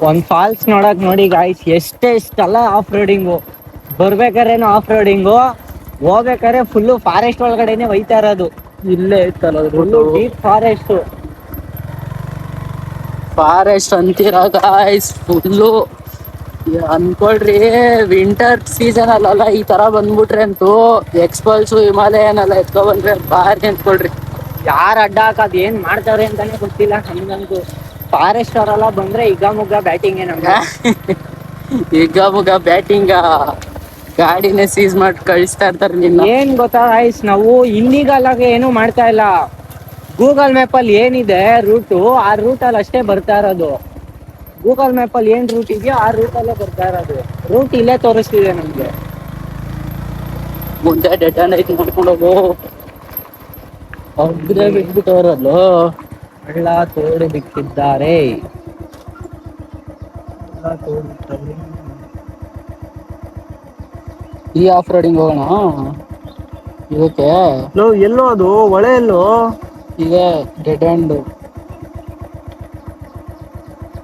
ಒಂದ್ ಫಾಲ್ಸ್ ನೋಡಕ್ ನೋಡಿ ಗಾಯ್ಸ್, ಎಷ್ಟೆಷ್ಟಲ್ಲ ಆಫ್ ರೋಡಿಂಗು. ಬರ್ಬೇಕಾರೇನು ಆಫ್ ರೋಡಿಂಗು, ಹೋಗ್ಬೇಕಾದ್ರೆ ಫುಲ್ಲು ಫಾರೆಸ್ಟ್ ಒಳಗಡೆನೆ ಒಯ್ತಾ ಇರೋದು. ಇಲ್ಲೇ ಐತಲ್ಲ ಫುಲ್ಲು ಡೀಪ್ ಫಾರೆಸ್ಟ್ ಅಂತೀರ ಗಾಯ್ಸ್. ಫುಲ್ಲು ಅನ್ಕೊಳ್ರಿ, ವಿಂಟರ್ ಸೀಸನ್ ಅಲ್ಲಲ್ಲ ಈ ತರ ಬಂದ್ಬಿಟ್ರೆ ಅಂತೂ ಎಕ್ಸ್ಪಲ್ಸು ಹಿಮಾಲಯನ್ ಎಲ್ಲ ಎತ್ಕೊ ಬಂದ್ರೆ ಬಾರಿ ಅಂದ್ಕೊಳ್ರಿ. ಯಾರು ಅಡ್ಡ ಹಾಕದ್ ಏನ್ ಮಾಡ್ತಾವ್ರೆ ಅಂತಾನೆ ಗೊತ್ತಿಲ್ಲ ನಮ್ಗಂತೂ. ಫಾರೆಸ್ಟ್ ಅವರೆಲ್ಲ ಬಂದ್ರೆ ಈಗ ಮುಗ್ಗ ಬ್ಯಾಟಿಂಗ್ ಈಗ ಮುಗ ಬ್ಯಾಟಿಂಗ, ಗಾಡಿನೇ ಸೀಸ್ ಮಾಡಿ ಕಳಿಸ್ತಾ ಇರ್ತಾರೆ. ಏನ್ ಗೊತ್ತಾ ಗೈಸ್, ನಾವು ಇಲ್ಲಿಗಲ್ ಆಗಿ ಏನು ಮಾಡ್ತಾ ಇಲ್ಲ. ಗೂಗಲ್ ಮ್ಯಾಪ್ ಅಲ್ಲಿ ಏನಿದೆ ರೂಟು, ಆ ರೂಟ್ ಅಲ್ಲಿ ಅಷ್ಟೇ ಬರ್ತಾ ಇರೋದು. ಗೂಗಲ್ ಮ್ಯಾಪ್ ಅಲ್ಲಿ ಏನ್ ರೂಟ್ ಇದೆಯೋ ಆ ರೂಟ್ ಅಲ್ಲೇ ಬರ್ತಾ ಇರೋದು. ರೂಟ್ ಇಲ್ಲೇ ತೋರಿಸ್ತಿದೆ ನಮ್ಗೆ. ಮುಂದೆ ಡೆಡ್ ಅಂಡ್ ಐತಿ ನೋಡ್ಕೊಂಡು ಹೋಗು. ಒಬ್ರೇ ಬಿಟ್ಬಿಟ್ಟವರಲ್ಲೋ, ಹಳ್ಳ ತೋಡಿ ಬಿಟ್ಟಿದ್ದಾರೆ. ಈ ಆಫ್ ರೋಡಿಂಗ್ ಹೋಗೋಣ ಇದಕ್ಕೆ. ಎಲ್ಲೋ ಅದು ಹೊಳೆ, ಎಲ್ಲೋ ಇದೆ ಡೆಡ್ ಎಂಡ್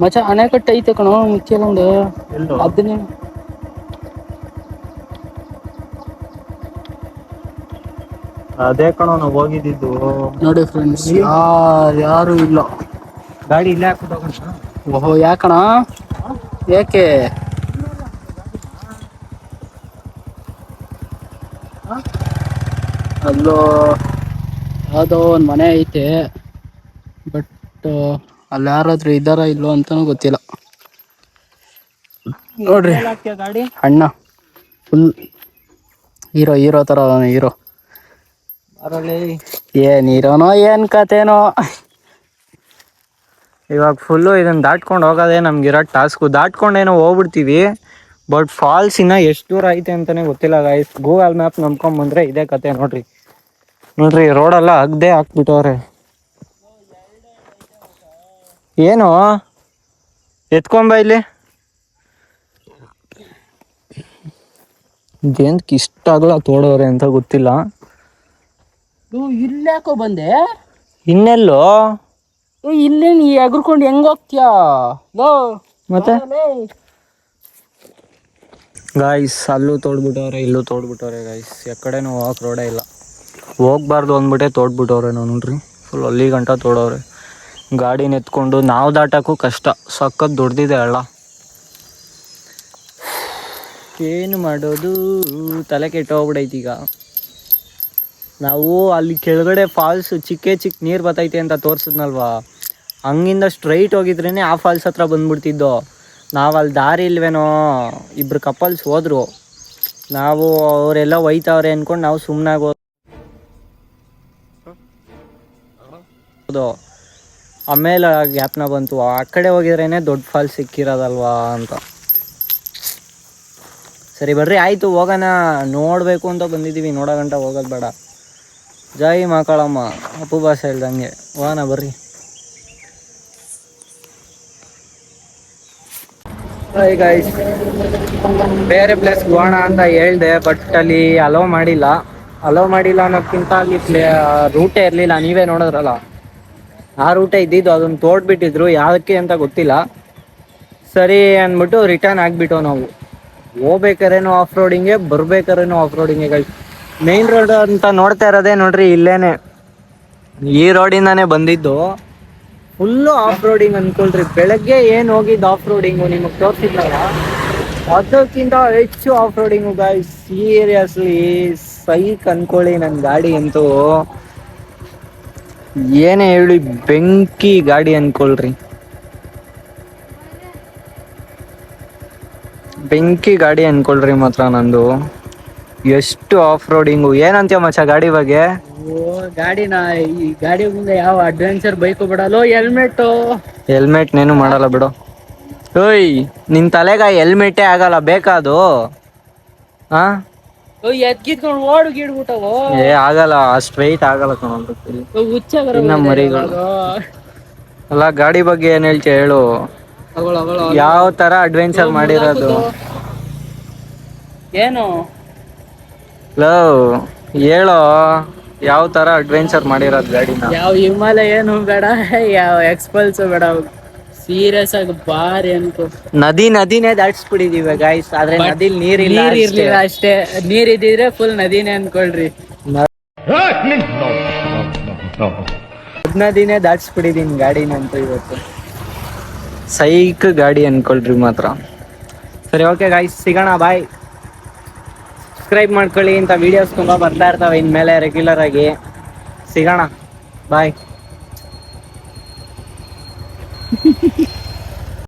ಮಚ್ಚ. ಅಣೆಕಟ್ಟು ಐತೆ ಕಣೋ ಮುಚ್ಚಲೊಂದು, ಅದನ್ನೇ ಅದೇ ಕಣೋ ನಾವು ಹೋಗಿದ್ದು. ನೋಡಿ ಫ್ರೆಂಡ್ಸ್, ಯಾರು ಇಲ್ಲ. ಗಾಡಿ ಇಲ್ಲೇ ಹಾಕ್ಬಿಟ್ಟು ಹೋಗೋಣ. ಓಹೋ, ಯಾಕಣ? ಏಕೆ? ಅಲ್ಲೋ ಯಾವುದೋ ಒಂದು ಮನೆ ಐತೆ, ಬಟ್ ಅಲ್ಲಿ ಯಾರಾದ್ರೂ ಇದ್ದಾರ ಇಲ್ಲೋ ಅಂತಾನೂ ಗೊತ್ತಿಲ್ಲ. ನೋಡ್ರಿ ಗಾಡಿ ಅಣ್ಣ ಫುಲ್ ಹೀರೋ ತರ ಹೀರೋ. ಏನ್ ಹೀರೋನೋ ಏನ್ ಕತೆನೋ. ಇವಾಗ ಫುಲ್ಲು ಇದನ್ನ ದಾಟ್ಕೊಂಡು ಹೋಗೋದೇ ನಮ್ಗಿರೋ ಟಾಸ್ಕು. ದಾಟ್ಕೊಂಡೇನೋ ಹೋಗ್ಬಿಡ್ತೀವಿ, ಬಟ್ ಫಾಲ್ಸ್ ಇನ್ನ ಎಷ್ಟು ದೂರ ಐತೆ ಅಂತಾನೆ ಗೊತ್ತಿಲ್ಲ ಗಾಯ್ಸ್. ಗೂಗಲ್ ಮ್ಯಾಪ್ ನಂಬ್ಕೊಂಡ್ ಬಂದ್ರೆ ಇದೇ ಕತೆ ನೋಡ್ರಿ. ರೋಡೆಲ್ಲ ಅಗ್ದೇ ಹಾಕ್ಬಿಟ್ಟವ್ರೆ. ಏನು ಎತ್ಕೊಂಬ ಇಲ್ಲಿ. ಇದೇಂತಕ್ಕೆ ಇಷ್ಟ ಆಗಲ್ಲ ತೋಡವ್ರೆ ಅಂತ ಗೊತ್ತಿಲ್ಲ. ಇಲ್ಲಾಕೋ ಬಂದೆ? ಇನ್ನೆಲ್ಲೋ ಇಲ್ಲೇ ನೀ ಎಗರ್ಕೊಂಡು ಹೆಂಗ್ ಹೋಗ್ತೀಯಾ? ಮತ್ತೆ ಗಾಯ್ಸ್, ಅಲ್ಲೂ ತೋಡ್ಬಿಟ್ಟವ್ರೆ, ಇಲ್ಲೂ ತೋಡ್ಬಿಟ್ಟವ್ರೆ ಗಾಯ್ಸ್. ಎಕಡೆನೂ ಹೋಗಕ್ ರೋಡೇ ಇಲ್ಲ. ಹೋಗ್ಬಾರ್ದು ಅಂದ್ಬಿಟ್ಟೆ ತೋಡ್ಬಿಟ್ಟವ್ರೆ. ನಾವು ನೋಡ್ರಿ ಫುಲ್ ಅಲ್ಲಿ ಗಂಟ ತೋಡವ್ರೆ. ಗಾಡಿನ ಎತ್ಕೊಂಡು ನಾವು ದಾಟಕ್ಕೂ ಕಷ್ಟ, ಸಖತ್ ದೊಡ್ಡದಿದೆ ಹಳ್ಳ. ಏನು ಮಾಡೋದು, ತಲೆ ಕೆಟ್ಟೋಗ್ಬಿಡೈತಿ ಈಗ. ನಾವು ಅಲ್ಲಿ ಕೆಳಗಡೆ ಫಾಲ್ಸ್ ಚಿಕ್ಕ ನೀರು ಬತ್ತೈತೆ ಅಂತ ತೋರಿಸಿದ್ನಲ್ವಾ, ಹಂಗಿಂದ ಸ್ಟ್ರೈಟ್ ಹೋಗಿದ್ರೇ ಆ ಫಾಲ್ಸ್ ಹತ್ರ ಬಂದ್ಬಿಡ್ತಿದ್ದೋ. ನಾವು ಅಲ್ಲಿ ದಾರಿ ಇಲ್ವೇನೋ, ಇಬ್ರು ಕಪಲ್ಸ್ ಹೋದ್ರು, ನಾವು ಅವರೆಲ್ಲ ಒಯ್ತಾವ್ರೆ ಅಂದ್ಕೊಂಡು ನಾವು ಸುಮ್ಮನಾಗೋದು. ಆಮೇಲೆ ಜ್ಞಾಪನ ಬಂತು, ಆ ಕಡೆ ಹೋಗಿದ್ರೇ ದೊಡ್ಡ ಫಾಲ್ಸ್ ಸಿಕ್ಕಿರೋದಲ್ವಾ ಅಂತ. ಸರಿ ಬರ್ರಿ, ಆಯಿತು ಹೋಗೋಣ. ನೋಡಬೇಕು ಅಂತ ಬಂದಿದ್ದೀವಿ, ನೋಡೋ ಗಂಟ ಹೋಗೋದು ಬೇಡ. ಜೈ ಮಕ್ಕಳಮ್ಮ, ಅಪ್ಪು ಭಾಷೆ ಹೇಳ್ದಂಗೆ ಹೋಗೋಣ ಬರ್ರಿ. ಗೈಸ್, ಬೇರೆ ಪ್ಲೇಸ್ಗೆ ಹೋಗೋಣ ಅಂತ ಹೇಳ್ದೆ, ಬಟ್ ಅಲ್ಲಿ ಅಲೋ ಮಾಡಿಲ್ಲ ಅನ್ನೋದಕ್ಕಿಂತ ಅಲ್ಲಿ ರೂಟೇ ಇರಲಿಲ್ಲ. ನೀವೇ ನೋಡಿದ್ರಲ್ಲ, ಆ ರೂಟೇ ಇದ್ದಿದ್ದು, ಅದನ್ನು ತೋಡ್ಬಿಟ್ಟಿದ್ರು. ಯಾವುದಕ್ಕೆ ಅಂತ ಗೊತ್ತಿಲ್ಲ. ಸರಿ ಅಂದ್ಬಿಟ್ಟು ರಿಟರ್ನ್ ಆಗಿಬಿಟ್ಟು ನಾವು. ಹೋಗ್ಬೇಕಾರೇನು ಆಫ್ ರೋಡಿಂಗೆ, ಬರ್ಬೇಕಾರೇನು ಆಫ್ ರೋಡಿಂಗೆ ಗೈಸ್. ಮೇನ್ ರೋಡ್ ಅಂತ ನೋಡ್ತಾ ಇರೋದೇ ನೋಡ್ರಿ ಇಲ್ಲೇನೆ, ಈ ರೋಡಿಂದಾನೇ ಬಂದಿದ್ದು. ಫುಲ್ಲು ಆಫ್ ರೋಡಿಂಗ್ ಅನ್ಕೊಳ್ರಿ. ಬೆಳಗ್ಗೆ ಏನು ಹೋಗಿದ್ದು ಆಫ್ ರೋಡಿಂಗು ನಿಮಗೆ ತೋರಿಸಿದ್ನಲ್ಲ, ಅದಕ್ಕಿಂತ ಹೆಚ್ಚು off roading guys. Seriously psych ಅನ್ಕೊಳ್ಳಿ. ನನ್ನ ಗಾಡಿ ಅಂತೂ ಏನೇ ಹೇಳಿ ಬೆಂಕಿ ಗಾಡಿ ಅನ್ಕೊಳ್ರಿ, ಬೆಂಕಿ ಗಾಡಿ ಅನ್ಕೊಳ್ರಿ ಮಾತ್ರ ನಂದು. ಎಷ್ಟು ಆಫ್ ರೋಡಿಂಗು. ಏನಂತೀಯ ಮಚ್ಚ ಗಾಡಿ ಬಗ್ಗೆ? ಗಾಡಿನ ಈ ಗಾಡಿ ಮುಂದೆ ಯಾವ ಅಡ್ವೆಂಚರ್ ಬೈಕು ಬಿಡಲ್ಲ. ಹೆಲ್ಮೆಟ್ನೇನು ಮಾಡಲ್ಲ ಬಿಡು. ಓಯ್, ನಿನ್ ತಲೆಗ ಹೆಲ್ಮೆಟೇ ಆಗಲ್ಲ ಬೇಕಾದು. ಹಾ, ಎದ್ಗಿದ್ಕೊಂಡು ಓಡು ಗೀಡ್ಬಿಟ್ಟವು. ಆಗಲ್ಲ, ಸ್ಟ್ರೈಟ್ ಆಗಲ್ಲ ಇನ್ನ ಮರಿಗಳು. ಅಲ್ಲ, ಗಾಡಿ ಬಗ್ಗೆ ಏನ್ ಹೇಳ್ತೀಯ ಹೇಳು. ಯಾವ ತರ ಅಡ್ವೆಂಚರ್ ಮಾಡಿರೋದು ಏನು ಲವ್ ಹೇಳೋ. ಯಾವ ತರ ಅಡ್ವೆಂಚರ್ ಮಾಡಿರೋದು ಗಾಡಿನ. ಯಾವ ಹಿಮಾಲಯನು ಬೇಡ, ಯಾವ ಎಕ್ಸ್ಪಲ್ಸ್ ಬೇಡ, ಸೀರಿಯಸ್ ಆಗಿ ಬಾರಿ ಅನ್ಕೋ. ನದಿನೇ ದಾಟ್ಸ್ಬಿಟ್ಟಿದೀವಿ ಗೈಸ್, ಆದ್ರೆ ನದಿಲ್ ನೀರಿಲ್ಲ ನೀರ್ ಅಷ್ಟೇ. ಇರ್ಲಿಲ್ಲ ಅಷ್ಟೇ, ನೀರ್ ಇದ್ದಿದ್ರೆ ಫುಲ್ ನದಿನೇ ಅನ್ಕೊಳ್ರಿ. ನದಿನೇ ದಾಟ್ಸ್ಬಿಟ್ಟಿದೀನಿ ಗಾಡಿನಂತೂ ಇವತ್ತು. ಸೈಕ್ ಗಾಡಿ ಅನ್ಕೊಳ್ರಿ ಮಾತ್ರ. ಸರಿ ಓಕೆ ಗೈಸ್, ಸಿಗೋಣ, ಬಾಯ್. ಸಬ್ಸ್ಕ್ರೈಬ್ ಮಾಡ್ಕೊಳ್ಳಿ, ಇಂಥ ವಿಡಿಯೋಸ್ ತುಂಬಾ ಬರ್ತಾ ಇರ್ತಾವೆ ಇನ್ಮೇಲೆ ರೆಗ್ಯುಲರ್ ಆಗಿ. ಸಿಗೋಣ, ಬಾಯ್.